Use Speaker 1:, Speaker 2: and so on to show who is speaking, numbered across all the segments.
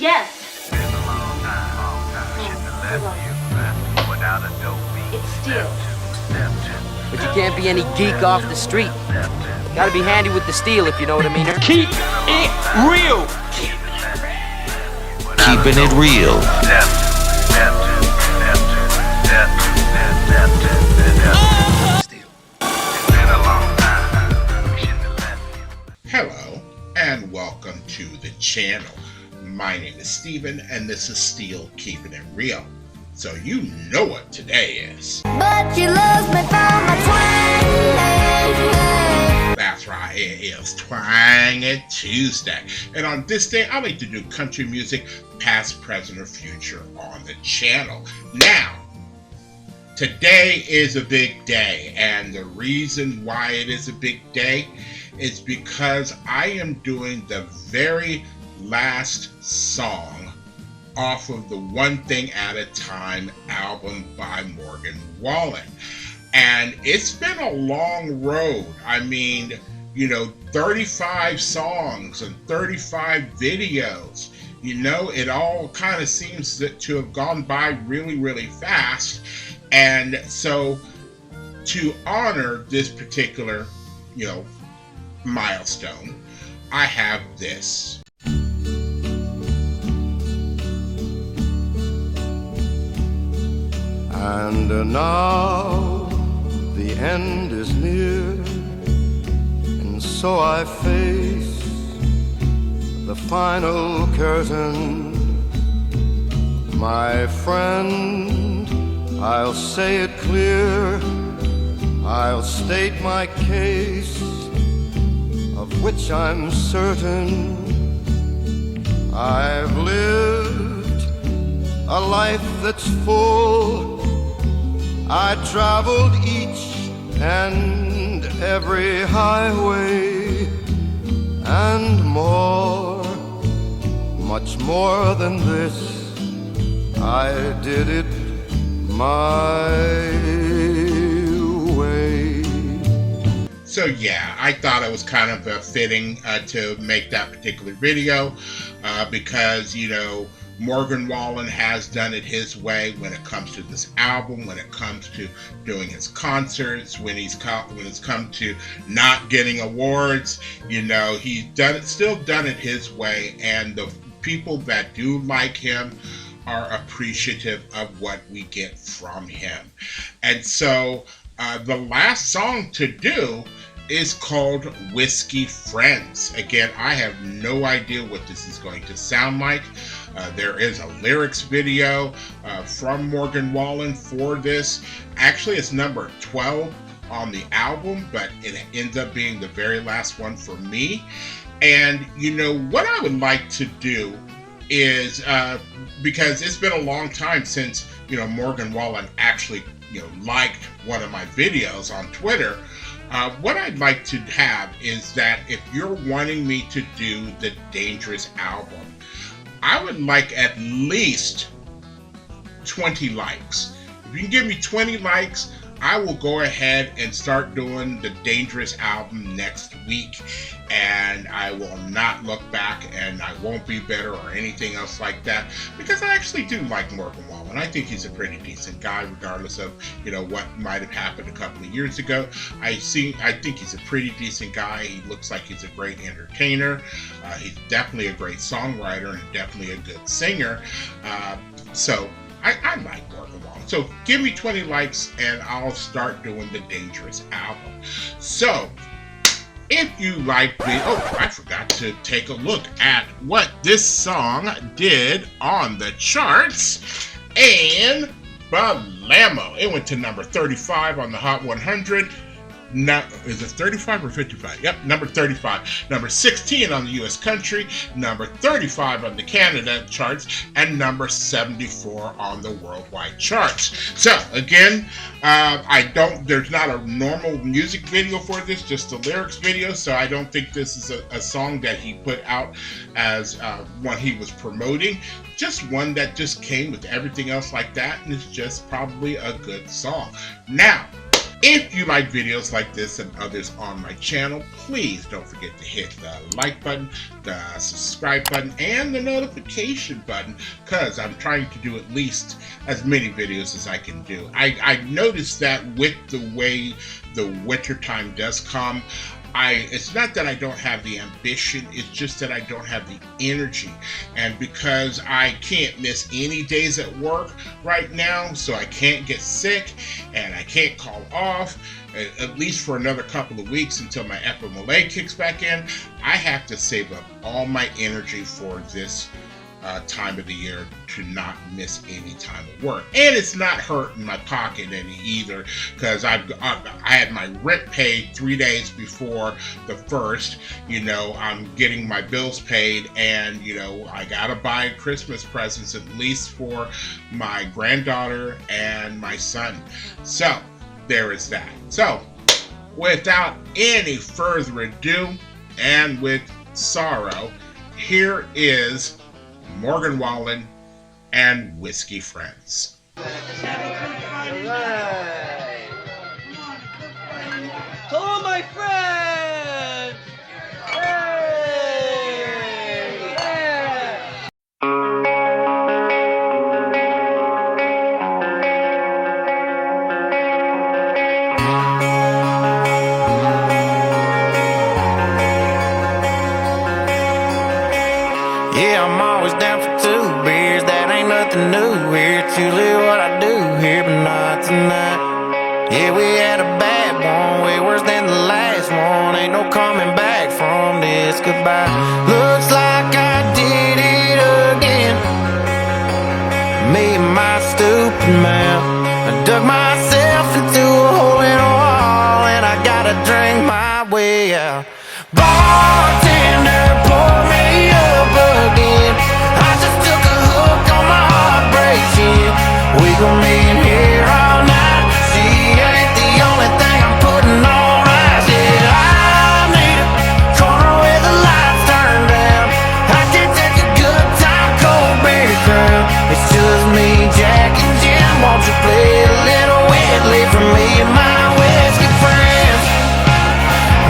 Speaker 1: Yes.
Speaker 2: Been a long time. Shouldn't have left you without a dope beat.
Speaker 1: It's steel.
Speaker 3: But you can't be any geek off the street. Gotta be handy with the steel, if you know what I mean.
Speaker 4: Keep it real.
Speaker 5: Keeping it real.
Speaker 6: Hello, and welcome to the channel. My name is Steven, and this is Steel Keeping It Real. So you know what today is.
Speaker 7: But you love me for my twang.
Speaker 6: That's right, it is Twang It Tuesday. And on this day, I like to do country music, past, present, or future on the channel. Now, today is a big day, and the reason why it is a big day is because I am doing the very last song off of the One Thing at a Time album by Morgan Wallen. And it's been a long road. I mean, 35 songs and 35 videos. It all kind of seems to have gone by really, really fast. And so to honor this particular, milestone, I have this.
Speaker 8: And now the end is near, and so I face the final curtain. My friend, I'll say it clear, I'll state my case, of which I'm certain. I've lived a life that's full. I traveled each and every highway, and more, much more than this, I did it my way.
Speaker 6: So yeah, I thought it was kind of fitting to make that particular video because, Morgan Wallen has done it his way when it comes to this album, when it comes to doing his concerts, when it's come to not getting awards. He's still done it his way, and the people that do like him are appreciative of what we get from him. And so the last song to do is called Whiskey Friends. Again, I have no idea what this is going to sound like. There is a lyrics video from Morgan Wallen for this. Actually, it's number 12 on the album, but it ends up being the very last one for me. And what I would like to do is, because it's been a long time since Morgan Wallen actually liked one of my videos on Twitter. What I'd like to have is that if you're wanting me to do the Dangerous album, I would like at least 20 likes. If you can give me 20 likes, I will go ahead and start doing the Dangerous album next week, and I will not look back, and I won't be bitter or anything else like that, because I actually do like Morgan Wallen. I think he's a pretty decent guy, regardless of what might have happened a couple of years ago. I think he's a pretty decent guy. He looks like he's a great entertainer. He's definitely a great songwriter and definitely a good singer. So I like Morgan Wallen. So give me 20 likes and I'll start doing the Dangerous album. So if you like me, I forgot to take a look at what this song did on the charts. And blammo, it went to number 35 on the Hot 100. Now, is it 35 or 55? Yep, number 35. Number 16 on the U.S. country, number 35 on the Canada charts, and number 74 on the worldwide charts. So, again, there's not a normal music video for this, just a lyrics video, so I don't think this is a song that he put out as one he was promoting. Just one that just came with everything else like that, and it's just probably a good song. Now, If you like videos like this and others on my channel, please don't forget to hit the like button, the subscribe button, and the notification button, because I'm trying to do at least as many videos as I can do. I noticed that with the way the winter time does come, it's not that I don't have the ambition, it's just that I don't have the energy. And because I can't miss any days at work right now, so I can't get sick and I can't call off, at least for another couple of weeks until my FMLA kicks back in, I have to save up all my energy for this time of the year to not miss any time of work. And it's not hurting my pocket any either, because I had my rent paid 3 days before the 1st. You know, I'm getting my bills paid, and you know, I gotta buy Christmas presents at least for my granddaughter and my son. So there is that. So without any further ado, and with sorrow, here is Morgan Wallen and Whiskey Friends.
Speaker 3: Hello, my friends! Hey! Yeah!
Speaker 1: Yeah, I'm always down for 2 beers. That ain't nothing new here. It's usually what I do here, but not tonight. Yeah, we had a bad one, way worse than the last one. Ain't no coming back from this goodbye. Looks like I did it again. Me and my stupid mouth. I dug myself into a hole in a wall, and I gotta drink my way out. Bartender, pour me up again. I just took a hook on my heartbreak chin. We gon' be in here all night. She ain't the only thing I'm putting on ice. Yeah, I need a corner where the lights turn down. I can take a good time, cold beer crown. It's just me, Jack, and Jim. Won't you play a little Whitley for me and my whiskey friends?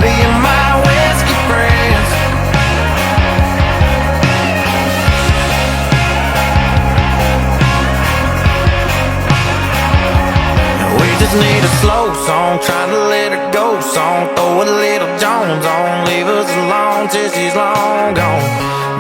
Speaker 1: Me and my whiskey friends. We just need a slow song, trying to let her go song. Throw a little Jones on, leave us alone till she's long gone.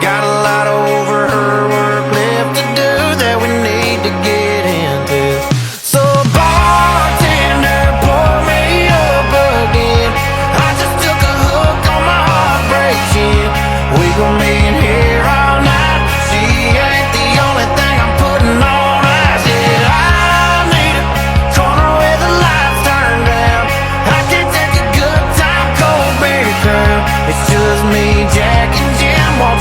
Speaker 1: Got a lot over her work left to do that we need to get into. So bartender, pour me up again. I just took a hook on my heartbreak chin. We gon' be in here all night. She ain't the only thing I'm putting on ice. Yeah, I need a corner where the lights turn down. I can take a good time, cold beer crown. It's just me, Jack, and Jim. Won't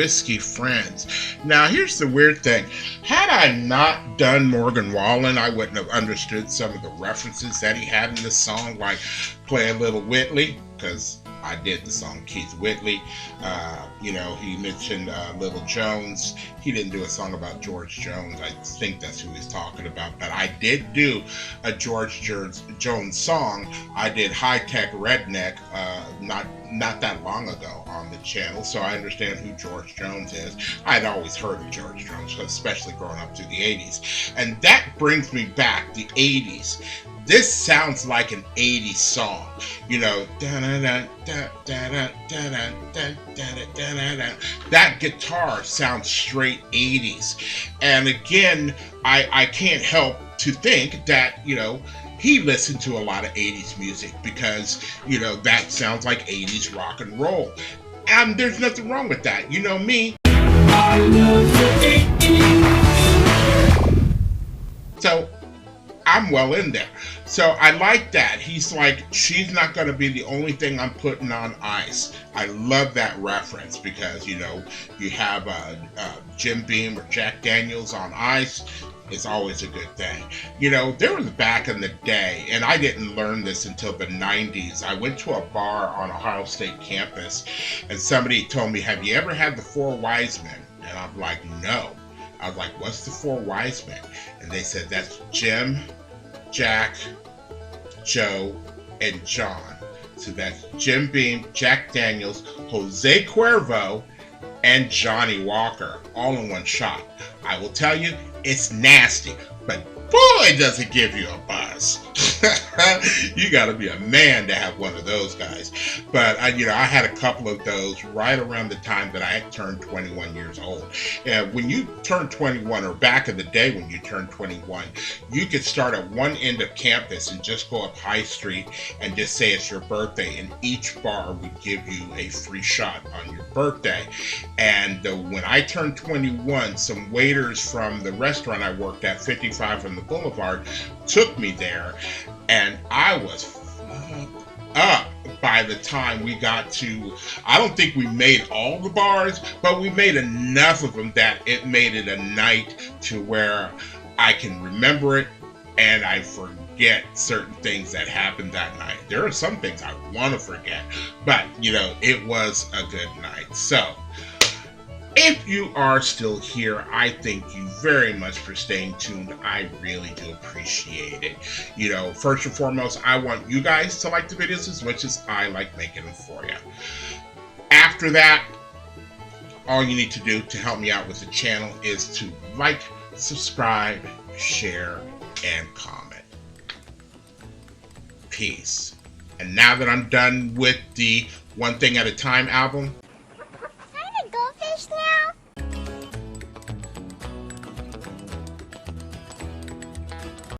Speaker 6: Whiskey Friends. Now, here's the weird thing. Had I not done Morgan Wallen, I wouldn't have understood some of the references that he had in this song, like Play a Little Whitley, because I did the song Keith Whitley. He mentioned Little Jones. He didn't do a song about George Jones. I think that's who he's talking about. But I did do a George Jones song. I did High Tech Redneck not that long ago on the channel, so I understand who George Jones is. I'd always heard of George Jones, especially growing up through the 80s. And that brings me back, the 80s. This sounds like an 80s song, that guitar sounds straight 80s. And again, I can't help to think that, he listened to a lot of 80s music because, that sounds like 80s rock and roll. And there's nothing wrong with that. You know me. I love the 80s. So I'm well in there. So I like that. He's like, she's not going to be the only thing I'm putting on ice. I love that reference because, you have Jim Beam or Jack Daniels on ice. It's always a good thing. There was back in the day, and I didn't learn this until the 90s. I went to a bar on Ohio State campus, and somebody told me, have you ever had the Four Wise Men? And I'm like, no. I was like, what's the Four Wise Men? And they said, that's Jim, Jack, Joe, and John. So that's Jim Beam, Jack Daniels, Jose Cuervo, and Johnny Walker, all in one shot. I will tell you, it's nasty, but boy, does it give you a buzz. You got to be a man to have one of those guys. But I had a couple of those right around the time that I had turned 21 years old. And when you turn 21, or back in the day when you turned 21, you could start at one end of campus and just go up High Street and just say it's your birthday, and each bar would give you a free shot on your birthday. And when I turned 21, some waiters from the restaurant I worked at, 55 on the Boulevard, took me there, and I was fucked up by the time we got to, I don't think we made all the bars, but we made enough of them that it made it a night to where I can remember it and I forget certain things that happened that night. There are some things I want to forget, but it was a good night. So if you are still here, I thank you very much for staying tuned. I really do appreciate it. First and foremost, I want you guys to like the videos as much as I like making them for you. After that, all you need to do to help me out with the channel is to like, subscribe, share, and comment. Peace. And now that I'm done with the One Thing at a Time album,